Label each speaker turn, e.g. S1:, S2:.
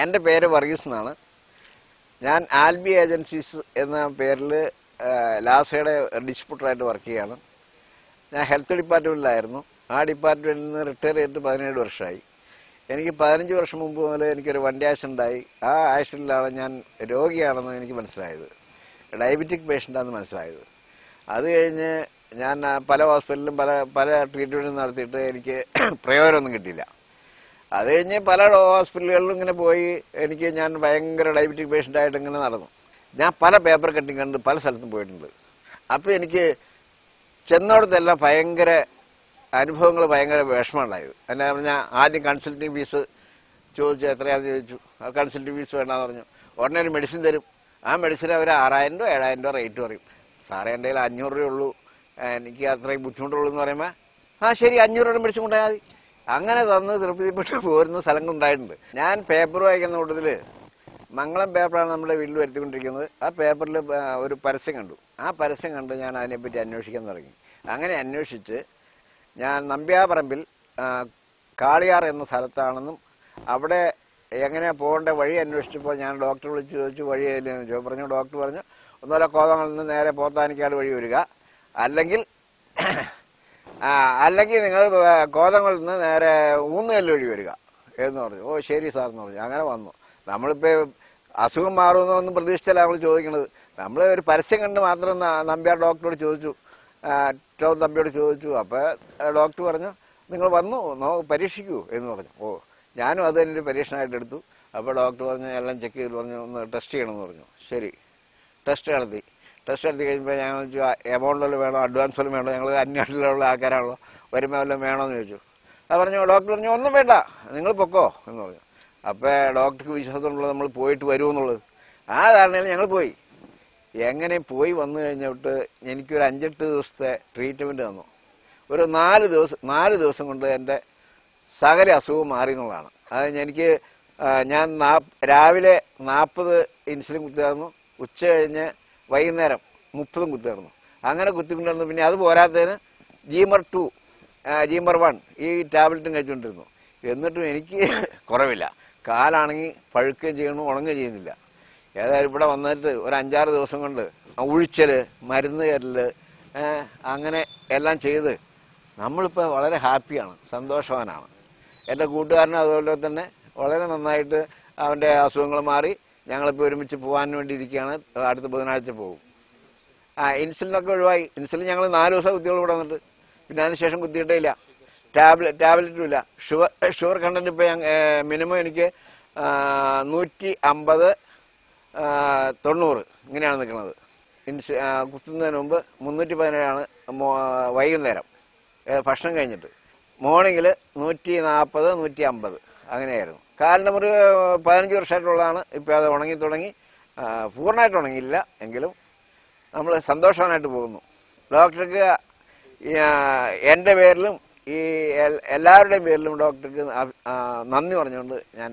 S1: എൻ്റെ പേര് വർഗീസ് എന്നാണ്. ഞാൻ ആൽബി ഏജൻസീസ് എന്ന പേരിൽ ലാസയുടെ ഡിസ്ട്രിബ്യൂട്ടറായിട്ട് വർക്ക് ചെയ്യാണ്. ഞാൻ ഹെൽത്ത് ഡിപ്പാർട്ട്മെൻറ്റിലായിരുന്നു. ആ ഡിപ്പാർട്ട്മെൻറ്റിൽ നിന്ന് റിട്ടയർ ചെയ്തിട്ട് 17 വർഷമായി. എനിക്ക് 15 വർഷം മുമ്പ് മുതൽ എനിക്കൊരു വണ്ടി ആക്സിഡൻ്റായി. ആ ആക്സിഡൻറ്റിലാണ് ഞാൻ രോഗിയാണെന്ന് എനിക്ക് മനസ്സിലായത്. ഡയബറ്റിക് പേഷ്യൻ്റാണെന്ന് മനസ്സിലായത്. അത് കഴിഞ്ഞ് ഞാൻ പല ഹോസ്പിറ്റലിലും പല ട്രീറ്റ്മെൻറ്റും നടത്തിയിട്ട് എനിക്ക് പ്രയോജനമൊന്നും കിട്ടിയില്ല. അത് കഴിഞ്ഞ് പല ഹോസ്പിറ്റലുകളിലും ഇങ്ങനെ പോയി ഞാൻ ഭയങ്കര ഡയബറ്റിക് പേഷ്യൻ്റായിട്ട് ഇങ്ങനെ നടന്നു. ഞാൻ പല പേപ്പർ കട്ടിങ് കണ്ട് പല സ്ഥലത്തും പോയിട്ടുണ്ട്. അപ്പോൾ എനിക്ക് ചെന്നോടത്തെല്ലാം ഭയങ്കര അനുഭവങ്ങൾ, ഭയങ്കര വിഷമമുണ്ടായത്. എന്നാ പറഞ്ഞാൽ ആദ്യം കൺസൾട്ടിങ് ഫീസ് ചോദിച്ചു, എത്രയാണെന്ന് ചോദിച്ചു. ആ കൺസൾട്ടിങ് ഫീസ് വേണ്ടാന്ന് പറഞ്ഞു. ഉടനെ ഒരു മെഡിസിൻ തരും. ആ മെഡിസിൻ അവർ 6000 രൂപ 7000 രൂപ റേറ്റ് പറയും. സാറേ എൻ്റെ കയ്യിൽ 500 രൂപയുള്ളൂ, എനിക്ക് അത്രയും ബുദ്ധിമുട്ടുള്ളൂ എന്ന് പറയുമ്പോൾ ആ ശരി 500 രൂപ മെഡിസിൻ കൊണ്ടുപോയാൽ മതി. അങ്ങനെ തന്ന് തൃപ്തിപ്പെട്ട് പോരുന്ന സ്ഥലങ്ങളുണ്ടായിട്ടുണ്ട്. ഞാൻ പേപ്പർ വായിക്കുന്ന കൂട്ടത്തിൽ മംഗളം പേപ്പറാണ് നമ്മുടെ വീട്ടിൽ വരുത്തിക്കൊണ്ടിരിക്കുന്നത്. ആ പേപ്പറിൽ ഒരു പരസ്യം കണ്ടു. ആ പരസ്യം കണ്ട് ഞാൻ അതിനെപ്പറ്റി അന്വേഷിക്കാൻ തുടങ്ങി. അങ്ങനെ അന്വേഷിച്ച് ഞാൻ നമ്പ്യാപറമ്പിൽ കാളിയാർ എന്ന സ്ഥലത്താണെന്നും അവിടെ എങ്ങനെയാണ് പോകേണ്ട വഴി അന്വേഷിച്ചപ്പോൾ ഞാൻ ഡോക്ടറെ വിളിച്ച് ചോദിച്ചു വഴി ഏതിലെന്ന് പറഞ്ഞു. ഡോക്ടർ പറഞ്ഞു ഒന്നുമല്ല, കോതങ്ങളിൽ നിന്ന് നേരെ പോത്താനിക്കാട് വഴി വരിക, അല്ലെങ്കിൽ നിങ്ങൾ കോതങ്ങളിൽ നിന്ന് നേരെ ഊന്നുകല്ല് വഴി വരിക എന്ന് പറഞ്ഞു. ഓ ശരി സാർ എന്ന് പറഞ്ഞു. അങ്ങനെ വന്നു. നമ്മളിപ്പോൾ അസുഖം മാറുമെന്നൊന്നും പ്രതീക്ഷിച്ചല്ല നമ്മൾ ചോദിക്കുന്നത്. നമ്മൾ ഒരു പരസ്യം കണ്ട് മാത്രം നമ്പ്യാർ ഡോക്ടറോട് ചോദിച്ചു, ടോം തമ്പിയോട് ചോദിച്ചു. അപ്പോൾ ഡോക്ടർ പറഞ്ഞു നിങ്ങൾ വന്നു പരീക്ഷിക്കൂ എന്ന് പറഞ്ഞു. ഓ ഞാനും അത് തന്നെ ഒരു പരീക്ഷണമായിട്ട് എടുത്തു. അപ്പോൾ ഡോക്ടർ പറഞ്ഞു എല്ലാം ചെക്ക് ചെയ്ത് പറഞ്ഞു ഒന്ന് ടെസ്റ്റ് ചെയ്യണമെന്ന് പറഞ്ഞു. ശരി, ടെസ്റ്റ് നടത്തി കഴിയുമ്പോൾ ഞങ്ങൾ ചോദിച്ചു എമൗണ്ട് വല്ലതും വേണോ, അഡ്വാൻസ് വല്ലതും വേണോ, ഞങ്ങൾ അന്വേഷണത്തിലുള്ള ആൾക്കാരാണല്ലോ, വരുമ്പോൾ വല്ലതും വേണമെന്ന് ചോദിച്ചു. അത് പറഞ്ഞു. ഡോക്ടർ പറഞ്ഞു ഒന്നും വേണ്ട, നിങ്ങൾ പൊക്കോ എന്ന് പറഞ്ഞു. അപ്പോൾ ഡോക്ടർക്ക് വിശ്വാസമുള്ളത് നമ്മൾ പോയിട്ട് വരുമെന്നുള്ളത്. ആ ധാരണയിൽ ഞങ്ങൾ പോയി. എങ്ങനെ പോയി വന്നു കഴിഞ്ഞിട്ട് എനിക്കൊരു 5-8 ദിവസത്തെ ട്രീറ്റ്മെൻറ്റ് തന്നു. ഒരു 4 ദിവസം കൊണ്ട് എൻ്റെ സകല അസുഖം മാറി എന്നുള്ളതാണ്. അത് ഞാൻ രാവിലെ 40 ഇൻസുലിൻ കുത്തി തന്നു, ഉച്ച കഴിഞ്ഞ് വൈകുന്നേരം 30 കുത്തി തന്നു. അങ്ങനെ കുത്തിക്കൊണ്ടിരുന്നു. പിന്നെ അത് പോരാത്തതിന് ജീമർ 2 ജീമർ 1 ഈ ടാബ്ലറ്റും കഴിച്ചുകൊണ്ടിരുന്നു. എന്നിട്ടും എനിക്ക് കുറവില്ല. കാലാണെങ്കിൽ പഴുക്കുകയും ചെയ്യണം, ഉണങ്ങുകയും ചെയ്യുന്നില്ല. ഏതായാലും ഇവിടെ വന്നിട്ട് ഒരു 5-6 ദിവസം കൊണ്ട് ഉഴിച്ചൽ, മരുന്ന് കയറൽ, അങ്ങനെ എല്ലാം ചെയ്ത് നമ്മളിപ്പോൾ വളരെ ഹാപ്പിയാണ്, സന്തോഷവാനാണ്. എൻ്റെ കൂട്ടുകാരനും അതുപോലെ തന്നെ വളരെ നന്നായിട്ട് അവൻ്റെ അസുഖങ്ങൾ മാറി. ഞങ്ങളിപ്പോൾ ഒരുമിച്ച് പോകാൻ വേണ്ടി ഇരിക്കുകയാണ്. അടുത്ത ബുധനാഴ്ച പോകും. ഇൻസുലിനൊക്കെ ഒഴിവായി. ഇൻസുലിൻ ഞങ്ങൾ 4 ദിവസം കുത്തിയോളം ഇവിടെ വന്നിട്ട് പിന്നെ അതിനുശേഷം കുത്തിയിട്ടേ ഇല്ല. ടാബ്ലറ്റും ഇല്ല. ഷുഗർ കണ്ടന്റ് ഇപ്പോൾ മിനിമം എനിക്ക് 150 90 ഇങ്ങനെയാണ് നിൽക്കുന്നത്. കുത്തുന്നതിന് മുമ്പ് 317 വൈകുന്നേരം ഭക്ഷണം കഴിഞ്ഞിട്ട്. മോർണിംഗിൽ 140 150 അങ്ങനെയായിരുന്നു. കാലിൻ്റെ മുറി 15 വർഷമായിട്ടുള്ളതാണ്. ഇപ്പോൾ അത് ഉണങ്ങി തുടങ്ങി. പൂർണ്ണമായിട്ട് ഉണങ്ങിയില്ല എങ്കിലും നമ്മൾ സന്തോഷവാനായിട്ട് പോകുന്നു. ഡോക്ടർക്ക് എൻ്റെ പേരിലും ഈ എല്ലാവരുടെയും പേരിലും ഡോക്ടർക്ക് നന്ദി പറഞ്ഞുകൊണ്ട് ഞാൻ